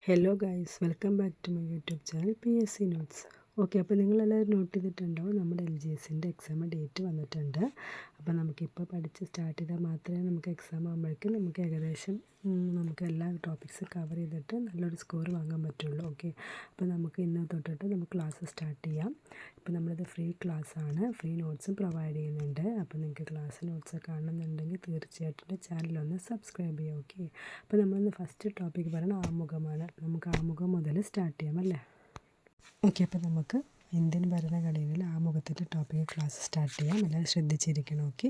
Hello guys, welcome back to my YouTube channel PSC notes. Okay, അപ്പോൾ നിങ്ങളെല്ലാവരും not ചെയ്തിട്ടുണ്ടാവും നമ്മുടെ LGSൻ്റെ എക്സാം ഡേറ്റ് വന്നിട്ടുണ്ട്. അപ്പോൾ നമുക്കിപ്പോൾ പഠിച്ച് സ്റ്റാർട്ട് ചെയ്താൽ മാത്രമേ നമുക്ക് എക്സാം ആകുമ്പോഴേക്കും നമുക്ക് ഏകദേശം നമുക്ക് എല്ലാ ടോപ്പിക്സ് കവർ ചെയ്തിട്ട് നല്ലൊരു സ്കോർ വാങ്ങാൻ പറ്റുള്ളൂ. ഓക്കെ, അപ്പോൾ നമുക്ക് ഇന്ന് തൊട്ടിട്ട് നമുക്ക് ക്ലാസ് സ്റ്റാർട്ട് ചെയ്യാം. ഇപ്പോൾ നമ്മളിത് ഫ്രീ ക്ലാസ്സാണ്, ഫ്രീ നോട്ട്സും പ്രൊവൈഡ് ചെയ്യുന്നുണ്ട്. അപ്പോൾ നിങ്ങൾക്ക് ക്ലാസ് നോട്ട്സ് കാണുന്നുണ്ടെങ്കിൽ തീർച്ചയായിട്ടും ചാനലൊന്ന് സബ്സ്ക്രൈബ് ചെയ്യുക. ഓക്കെ, അപ്പോൾ നമ്മളിന്ന് ഫസ്റ്റ് ടോപ്പിക്ക് പറയുന്നത് ആമുഖമാണ്. നമുക്ക് ആമുഖം മുതൽ സ്റ്റാർട്ട് ചെയ്യാം അല്ലേ. ഓക്കെ, അപ്പോൾ നമുക്ക് ഇന്ത്യൻ ഭരണഘടനയിൽ ആമുഖത്തിൻ്റെ ടോപ്പിക്ക് ക്ലാസ് സ്റ്റാർട്ട് ചെയ്യാം. എല്ലാവരും ശ്രദ്ധിച്ചിരിക്കണം. ഓക്കെ,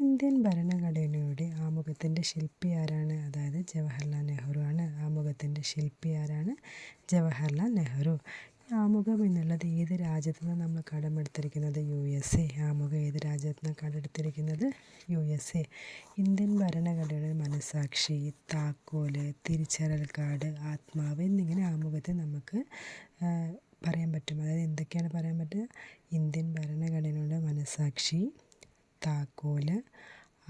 ഇന്ത്യൻ ഭരണഘടനയുടെ ആമുഖത്തിൻ്റെ ശില്പി ആരാണ്? അതായത് ജവഹർലാൽ നെഹ്റു ആണ്. ആമുഖത്തിൻ്റെ ശില്പി ആരാണ്? ജവഹർലാൽ നെഹ്റു. ആമുഖം എന്നുള്ളത് ഏത് രാജ്യത്തു നിന്നാണ് നമ്മൾ കടമെടുത്തിരിക്കുന്നത്? USA. ആമുഖം ഏത് രാജ്യത്തു നിന്നാണ് കടമെടുത്തിരിക്കുന്നത്? USA. ഇന്ത്യൻ ഭരണഘടനയുടെ മനസാക്ഷി, താക്കോല്, തിരിച്ചറിയൽ കാർഡ്, ആത്മാവ് എന്നിങ്ങനെ ആമുഖത്തെ നമുക്ക് പറയാൻ പറ്റും. അതായത് എന്തൊക്കെയാണ് പറയാൻ പറ്റുക? ഇന്ത്യൻ ഭരണഘടനയുടെ മനസാക്ഷി, താക്കോല്,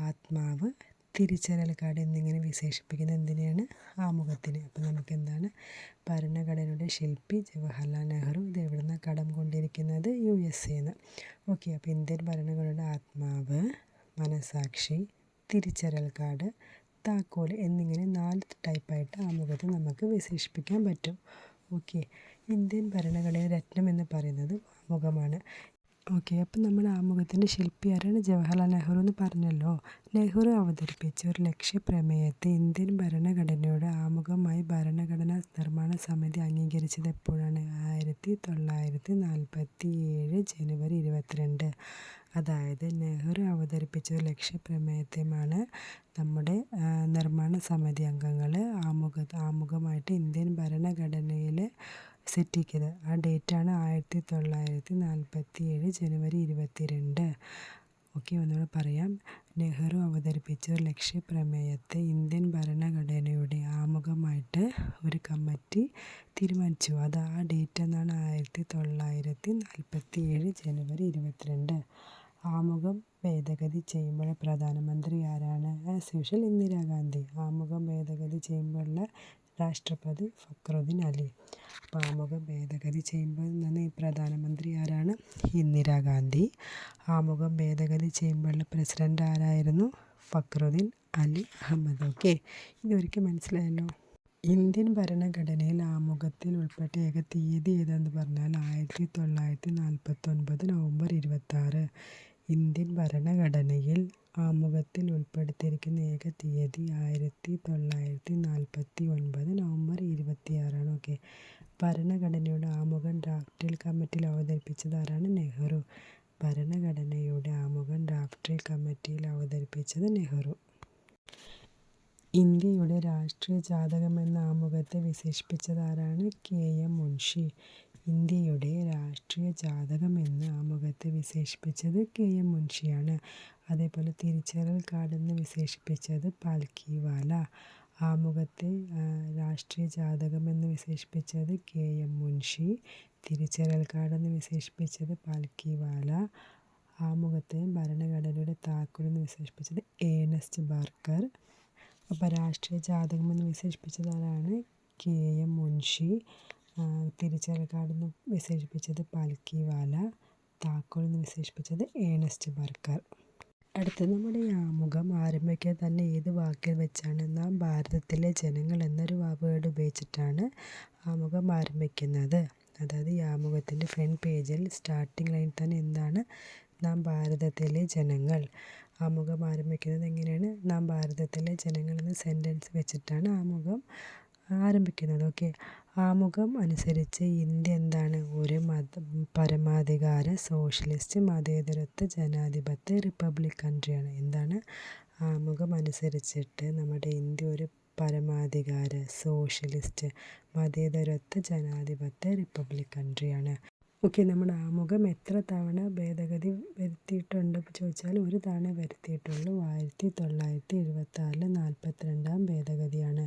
ആത്മാവ്, തിരിച്ചറിയൽ കാർഡ് എന്നിങ്ങനെ വിശേഷിപ്പിക്കുന്നത് എന്തിനെയാണ്? ആമുഖത്തിന്. അപ്പോൾ നമുക്ക് എന്താണ്? ഭരണഘടനയുടെ ശില്പി ജവഹർലാൽ നെഹ്റു. ഇത് എവിടെ നിന്നാണ് കടം കൊണ്ടിരിക്കുന്നത്? USA എന്ന്. ഓക്കെ, അപ്പോൾ ഇന്ത്യൻ ഭരണഘടനയുടെ ആത്മാവ്, മനസാക്ഷി, തിരിച്ചറിയൽ കാർഡ്, താക്കോൽ എന്നിങ്ങനെ 4 ടൈപ്പായിട്ട് ആമുഖത്തെ നമുക്ക് വിശേഷിപ്പിക്കാൻ പറ്റും. ഓക്കെ, ഇന്ത്യൻ ഭരണഘടന രത്നം എന്ന് പറയുന്നത് ആമുഖമാണ്. ഓക്കെ, അപ്പം നമ്മുടെ ആമുഖത്തിൻ്റെ ശില്പി ആരാണ്? ജവഹർലാൽ നെഹ്റു എന്ന് പറഞ്ഞല്ലോ. നെഹ്റു അവതരിപ്പിച്ച ഒരു ലക്ഷ്യപ്രമേയത്തെ ഇന്ത്യൻ ഭരണഘടനയുടെ ആമുഖമായി ഭരണഘടനാ നിർമ്മാണ സമിതി അംഗീകരിച്ചത് എപ്പോഴാണ്? 1947 ജനുവരി 22. അതായത് നെഹ്റു അവതരിപ്പിച്ച ഒരു ലക്ഷ്യപ്രമേയത്തെയാണ് നമ്മുടെ നിർമ്മാണ സമിതി അംഗങ്ങൾ ആമുഖമായിട്ട് ഇന്ത്യൻ ഭരണഘടനയിൽ സെറ്റ് ചെയ്തത്. ആ ഡേറ്റാണ് 1947 ജനുവരി 22. ഓക്കെ, ഒന്നുകൂടെ പറയാം. നെഹ്റു അവതരിപ്പിച്ച ഒരു ലക്ഷ്യപ്രമേയത്തെ ഇന്ത്യൻ ഭരണഘടനയുടെ ആമുഖമായിട്ട് ഒരു കമ്മിറ്റി തീരുമാനിച്ചു. അത് ആ ഡേറ്റ് എന്നാണ് 1947 ജനുവരി 22. ആമുഖം ഭേദഗതി ചെയ്യുമ്പോൾ പ്രധാനമന്ത്രി ആരാണ്? As usual Indira Gandhi. ആമുഖം ഭേദഗതി ചെയ്യുമ്പോഴുള്ള രാഷ്ട്രപതി ഫക്രുദ്ദീൻ അലി. അപ്പോൾ ആമുഖം ഭേദഗതി ചെയ്യുമ്പോൾ ഈ പ്രധാനമന്ത്രി ആരാണ്? ഇന്ദിരാഗാന്ധി. ആമുഖം ഭേദഗതി ചെയ്യുമ്പോഴുള്ള പ്രസിഡന്റ് ആരായിരുന്നു? ഫക്രുദ്ദീൻ അലി അഹമ്മദ്. ഓക്കെ, ഇതൊരിക്കൽ മനസ്സിലായല്ലോ. ഇന്ത്യൻ ഭരണഘടനയിൽ ആമുഖത്തിൽ ഉൾപ്പെട്ട ഏക തീയതി ഏതെന്ന് പറഞ്ഞാൽ 1949 നവംബർ 26. ഇന്ത്യൻ ഭരണഘടനയിൽ ആമുഖത്തിൽ ഉൾപ്പെടുത്തിയിരിക്കുന്ന ഏക തീയതി 1949 നവംബർ 26. ഓക്കെ, ഭരണഘടനയുടെ ആമുഖം ഡ്രാഫ്റ്റിൽ കമ്മിറ്റിയിൽ അവതരിപ്പിച്ചത് ആരാണ്? നെഹ്റു. ഭരണഘടനയുടെ ആമുഖം ഡ്രാഫ്റ്റിൽ കമ്മിറ്റിയിൽ അവതരിപ്പിച്ചത് നെഹ്റു. ഇന്ത്യയുടെ രാഷ്ട്രീയ ജാതകം എന്ന ആമുഖത്തെ വിശേഷിപ്പിച്ചത് ആരാണ്? KM മുൻഷി. ഇന്ത്യയുടെ രാഷ്ട്രീയ ജാതകം എന്ന ആമുഖത്തെ വിശേഷിപ്പിച്ചത് KM മുൻഷിയാണ്. അതേപോലെ തിരിച്ചറിയൽ കാർഡ് എന്ന് വിശേഷിപ്പിച്ചത് പാൽക്കിവാല. ആമുഖത്തെ രാഷ്ട്രീയ ജാതകം എന്ന് വിശേഷിപ്പിച്ചത് KM മുൻഷി. തിരിച്ചറിയൽ കാർഡ് എന്ന് വിശേഷിപ്പിച്ചത് പാൽക്കിവാല. ആമുഖത്തെ ഭരണഘടനയുടെ താക്കോൽ എന്ന് വിശേഷിപ്പിച്ചത് ഏണസ്റ്റ് ബാർക്കർ. അപ്പോൾ രാഷ്ട്രീയ ജാതകം എന്ന് വിശേഷിപ്പിച്ചത് ആരാണ്? KM മുൻഷി. തിരിച്ചറിയൽ കാർഡ് എന്ന് വിശേഷിപ്പിച്ചത് പാൽക്കിവാല. താക്കോൽ എന്ന് വിശേഷിപ്പിച്ചത് ഏണസ്റ്റ് ബാർക്കർ. അടുത്തത് നമ്മുടെ ഈ ആമുഖം ആരംഭിക്കുക തന്നെ ഏത് വാക്കിൽ വെച്ചാണ്? നാം ഭാരതത്തിലെ ജനങ്ങൾ എന്നൊരു വേർഡ് ഉപയോഗിച്ചിട്ടാണ് ആമുഖം ആരംഭിക്കുന്നത്. അതായത് ഈ ആമുഖത്തിൻ്റെ ഫ്രണ്ട് പേജിൽ സ്റ്റാർട്ടിംഗ് ലൈൻ തന്നെ എന്താണ്? നാം ഭാരതത്തിലെ ജനങ്ങൾ. ആമുഖം ആരംഭിക്കുന്നത് എങ്ങനെയാണ്? നാം ഭാരതത്തിലെ ജനങ്ങൾ എന്ന സെൻറ്റൻസ് വെച്ചിട്ടാണ് ആമുഖം ആരംഭിക്കുന്നത്. ഓക്കെ, ആമുഖം അനുസരിച്ച് ഇന്ത്യ എന്താണ്? ഒരു പരമാധികാര സോഷ്യലിസ്റ്റ് മതേതരത്വ ജനാധിപത്യ റിപ്പബ്ലിക് കൺട്രിയാണ്. എന്താണ്? ആമുഖം അനുസരിച്ചിട്ട് നമ്മുടെ ഇന്ത്യ ഒരു പരമാധികാര സോഷ്യലിസ്റ്റ് മതേതരത്വ ജനാധിപത്യ റിപ്പബ്ലിക് കൺട്രിയാണ്. ഓക്കെ, നമ്മുടെ ആമുഖം എത്ര തവണ ഭേദഗതി വരുത്തിയിട്ടുണ്ട് ചോദിച്ചാൽ ഒരു തവണ വരുത്തിയിട്ടുള്ളൂ. 1976 42ാം ഭേദഗതിയാണ്.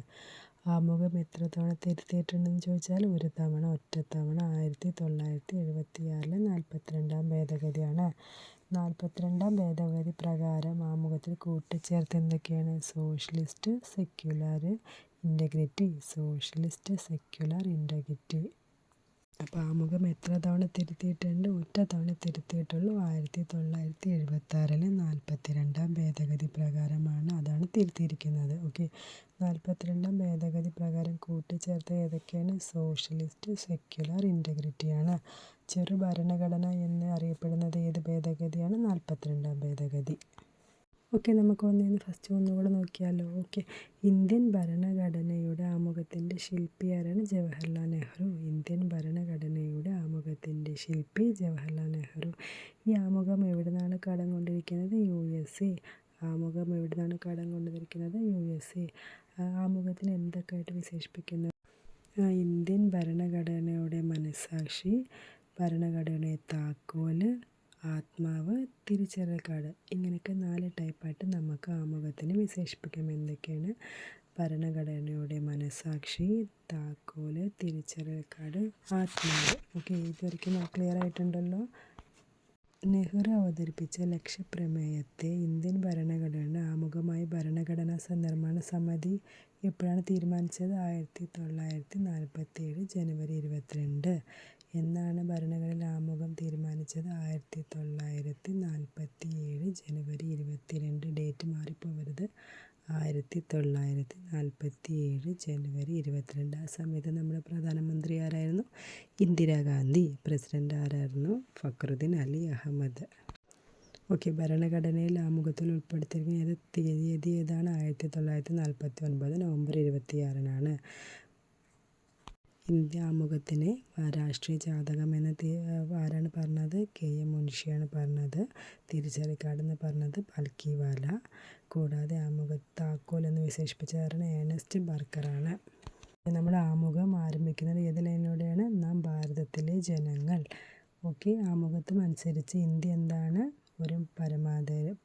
ആമുഖം എത്ര തവണ തിരുത്തിയിട്ടുണ്ടെന്ന് ചോദിച്ചാൽ ഒരു തവണ, ഒറ്റത്തവണ. 1976 42ാം ഭേദഗതിയാണ്. 42ാം ഭേദഗതി പ്രകാരം ആമുഖത്തിൽ കൂട്ടിച്ചേർത്ത് എന്തൊക്കെയാണ്? Socialist, secular, integrity, socialist, secular, integrity. അപ്പോൾ ആമുഖം എത്ര തവണ തിരുത്തിയിട്ടുണ്ട്? ഒറ്റ തവണ തിരുത്തിയിട്ടുള്ളൂ. 1976 42-ാം ഭേദഗതി പ്രകാരമാണ് അതാണ് തിരുത്തിയിരിക്കുന്നത്. ഓക്കെ, 42-ാം ഭേദഗതി പ്രകാരം കൂട്ടിച്ചേർത്ത ഏതൊക്കെയാണ്? സോഷ്യലിസ്റ്റ്, സെക്യുലർ, ഇൻ്റഗ്രിറ്റിയാണ്. ചെറു ഭരണഘടന എന്ന് അറിയപ്പെടുന്നത് ഏത് ഭേദഗതിയാണ്? 42-ാം ഭേദഗതി. ഓക്കെ, നമുക്ക് ഫസ്റ്റ് ഒന്നുകൂടെ നോക്കിയാലോ. ഓക്കെ, ഇന്ത്യൻ ഭരണഘടനയുടെ ആമുഖത്തിൻ്റെ ശില്പി ആരാണ്? ജവഹർലാൽ നെഹ്റു. ഇന്ത്യൻ ഭരണഘടനയുടെ ആമുഖത്തിൻ്റെ ശില്പി ജവഹർലാൽ നെഹ്റു. ഈ ആമുഖം എവിടെ നിന്നാണ് കടം കൊണ്ടിരിക്കുന്നത്? USA. ആമുഖം എവിടെ നിന്നാണ് കടം കൊണ്ടിരിക്കുന്നത്? USA. ആമുഖത്തിന് എന്തൊക്കെയായിട്ട് വിശേഷിപ്പിക്കുന്നത്? ഇന്ത്യൻ ഭരണഘടനയുടെ മനസ്സാക്ഷി, ഭരണഘടനയുടെ താക്കോല്, ആത്മാവ്, തിരിച്ചറിയൽ കാർഡ്. ഇങ്ങനെയൊക്കെ 4 ടൈപ്പായിട്ട് നമുക്ക് ആമുഖത്തിന് വിശേഷിപ്പിക്കാം. എന്തൊക്കെയാണ്? ഭരണഘടനയുടെ മനസ്സാക്ഷി, താക്കോല്, തിരിച്ചറിയൽ കാർഡ്, ആത്മാവ്. ഓക്കെ, ഇതുവരെയ്ക്കും ക്ലിയർ ആയിട്ടുണ്ടല്ലോ. നെഹ്റു അവതരിപ്പിച്ച ലക്ഷ്യപ്രമേയത്തെ ഇന്ത്യൻ ഭരണഘടനയുടെ ആമുഖമായി ഭരണഘടനാ നിർമ്മാണ സമിതി എപ്പോഴാണ് തീരുമാനിച്ചത്? 1947 ജനുവരി 22. എന്നാണ് ഭരണഘടനയുടെ ആമുഖം തീരുമാനിച്ചത്? 1947 ജനുവരി 22. ഡേറ്റ് മാറിപ്പോവരുത്. 1947 ജനുവരി 22. ആ സമയത്ത് നമ്മുടെ പ്രധാനമന്ത്രി ആരായിരുന്നു? ഇന്ദിരാഗാന്ധി. പ്രസിഡന്റ് ആരായിരുന്നു? ഫക്രുദ്ദീൻ അലി അഹമ്മദ്. ഓക്കെ, ഭരണഘടനയിൽ ആമുഖത്തിൽ ഉൾപ്പെടുത്തിയിരിക്കുന്ന തീയതി ഏതാണ്? 1949 നവംബർ 26. ഇന്ത്യ ആമുഖത്തിന് രാഷ്ട്രീയ ജാതകം എന്ന ആരാണ് പറഞ്ഞത്? KM മുൻഷിയാണ് പറഞ്ഞത്. തിരിച്ചറിയൽ കാർഡ് എന്ന് പറഞ്ഞത് പൽക്കിവാല. കൂടാതെ ആമുഖ താക്കോൽ എന്ന് വിശേഷിപ്പിച്ചതാണ് ഏണസ്റ്റ് ബർക്കറാണ്. നമ്മുടെ ആമുഖം ആരംഭിക്കുന്നത് ഏത് ലൈനിലൂടെയാണ്? നാം ഭാരതത്തിലെ ജനങ്ങൾ. ഓക്കെ, ആമുഖത്തും അനുസരിച്ച് ഇന്ത്യ എന്താണ്? ഒരു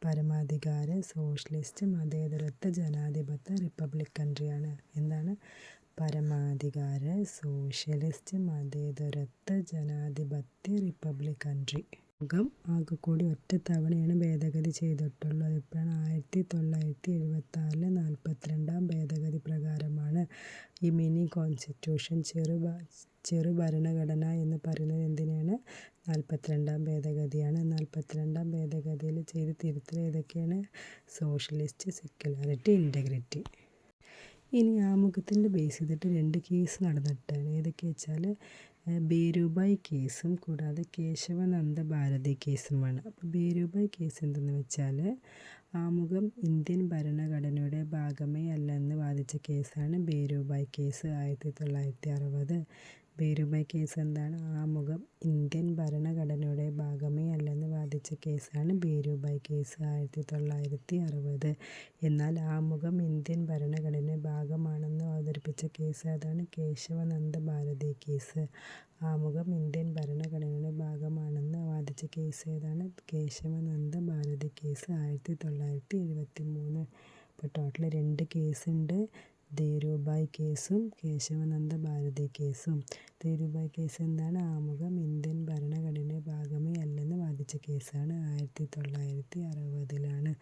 പരമാധികാര, സോഷ്യലിസ്റ്റ്, മതേതരത്വ, ജനാധിപത്യ, റിപ്പബ്ലിക് കൺട്രിയാണ്. എന്താണ്? പരമാധികാര, സോഷ്യലിസ്റ്റ്, മതേതരത്വ, ജനാധിപത്യ, റിപ്പബ്ലിക് കൺട്രി. ആമുഖം ആകെ കൂടി ഒറ്റ തവണയാണ് ഭേദഗതി ചെയ്തിട്ടുള്ളൂ. അതെപ്പോഴാണ്? 1976 42-ാം ഭേദഗതി പ്രകാരമാണ്. ഈ മിനി കോൺസ്റ്റിറ്റ്യൂഷൻ, ചെറു ഭരണഘടന എന്ന് പറയുന്നത് എന്തിനാണ്? 42-ാം ഭേദഗതിയാണ്. 42-ാം ഭേദഗതിയിൽ ചെയ്ത് തിരുത്തൽ ഏതൊക്കെയാണ്? Socialist, secularity, integrity. ഇനി ആമുഖത്തിൻ്റെ ബേസ് ചെയ്തിട്ട് 2 കേസ് നടന്നിട്ടാണ്. ഏതൊക്കെ വെച്ചാൽ ബേരുഭായ് കേസും കൂടാതെ കേശവനന്ദ ഭാരതി കേസുമാണ്. അപ്പോൾ ബേരുഭായ് കേസ് എന്തെന്ന് വെച്ചാൽ ആമുഖം ഇന്ത്യൻ ഭരണഘടനയുടെ ഭാഗമേ അല്ലെന്ന് വാദിച്ച കേസാണ് ബേരുഭായ് കേസ്. 1960. ബേരുഭായ് കേസ് എന്താണ്? ആമുഖം ഇന്ത്യൻ ഭരണഘടനയുടെ ഭാഗമേ അല്ലെന്ന് വാദിച്ച കേസാണ് ബേരുഭായ് കേസ്. 1960. എന്നാൽ ആമുഖം ഇന്ത്യൻ ഭരണഘടനയുടെ ഭാഗമാണെന്ന് അവതരിപ്പിച്ച കേസ് ഏതാണ്? കേശവനന്ദ ഭാരതി കേസ്. ആമുഖം ഇന്ത്യൻ ഭരണഘടനയുടെ ഭാഗമാണെന്ന് വാദിച്ച കേസ് ഏതാണ്? കേശവനന്ദ ഭാരതി കേസ്. 1973. ഇപ്പോൾ ടോട്ടൽ 2 കേസുണ്ട്. ധീരുഭായ് കേസും കേശവനന്ദ ഭാരതി കേസും. ധീരുഭായ് കേസ് എന്താണ്? ആമുഖം ഇന്ത്യൻ ഭരണഘടനയുടെ ഭാഗമേ അല്ലെന്ന് വാദിച്ച കേസാണ്. 1960.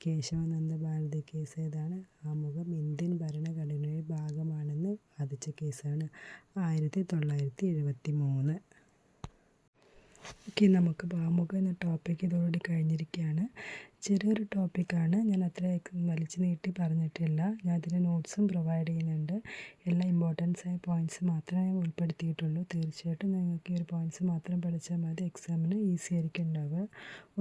കേശവനന്ദ ഭാരതി കേസ് ഏതാണ്? ആമുഖം ഇന്ത്യൻ ഭരണഘടനയുടെ ഭാഗമാണെന്ന് വാദിച്ച കേസാണ്. 1973. ഓക്കെ, നമുക്ക് ആമുഖം എന്ന ടോപ്പിക്ക് ഇതോടുകൂടി കഴിഞ്ഞിരിക്കുകയാണ്. ചെറിയൊരു ടോപ്പിക്കാണ്. ഞാൻ അത്ര വലിച്ചു നീട്ടി പറഞ്ഞിട്ടില്ല. ഞാൻ അതിന് നോട്ട്സും പ്രൊവൈഡ് ചെയ്യുന്നുണ്ട്. എല്ലാ ഇമ്പോർട്ടൻസ് ആയ പോയിൻറ്റ്സ് മാത്രമേ ഞാൻ ഉൾപ്പെടുത്തിയിട്ടുള്ളൂ. തീർച്ചയായിട്ടും നിങ്ങൾക്ക് ഈ ഒരു പോയിൻറ്റ്സ് മാത്രം പഠിച്ചാൽ മതി. എക്സാമിന് ഈസി ആയിരിക്കും ഉണ്ടാവുക.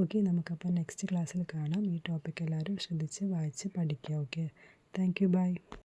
ഓക്കെ, നമുക്കപ്പോൾ നെക്സ്റ്റ് ക്ലാസ്സിൽ കാണാം. ഈ ടോപ്പിക്ക് എല്ലാവരും ശ്രദ്ധിച്ച് വായിച്ച് പഠിക്കുക. Okay, thank you, by.